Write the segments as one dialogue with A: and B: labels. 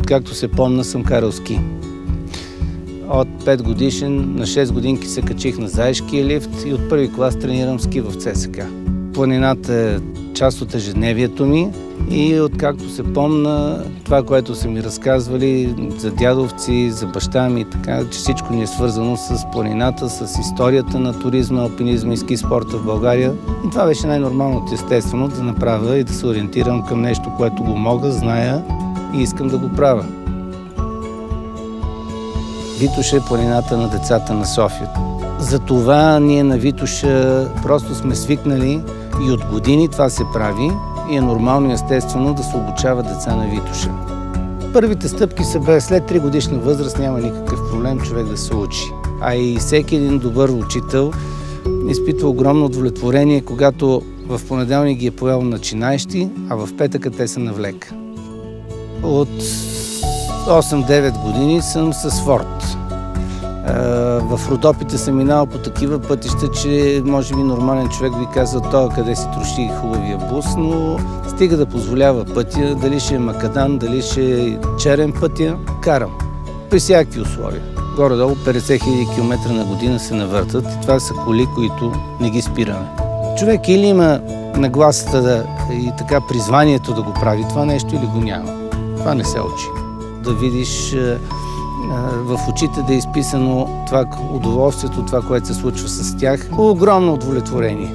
A: Откакто се помня, съм карал ски. От 5 годишен на 6 годинки се качих на Заешкия лифт и от първи клас тренирам ски в ЦСКА. Планината е част от ежедневието ми и откакто се помня, това, което са ми разказвали за дядовци, за баща ми, така, че всичко ни е свързано с планината, с историята на туризма, алпинизма и ски спорта в България. И това беше най-нормалното, естествено, да направя и да се ориентирам към нещо, което го мога, зная и искам да го правя. Витоша е планината на децата на София. Затова ние на Витоша просто сме свикнали и от години това се прави и е нормално и естествено да се обучава деца на Витоша. Първите стъпки са бе след 3 годишна възраст, няма никакъв проблем човек да се учи. А и всеки един добър учител изпитва огромно удовлетворение, когато в понеделник ги е поел начинаещи, а в петъка те са навлека. От 8-9 години съм с Форд. В Родопите съм минал по такива пътища, че може би нормален човек би казал това къде си троши хубавия бус, но стига да позволява пътя, дали ще е макадан, дали ще е черен пътя, карам. При всякакви условия. Горе-долу 50 000 км на година се навъртат и това са коли, които не ги спираме. Човек или има нагласата и така призванието да го прави това нещо, или го няма. Това не се учи. Да видиш в очите да е изписано това удоволствието, това, което се случва с тях. Огромно удовлетворение.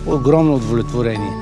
A: Огромно удовлетворение.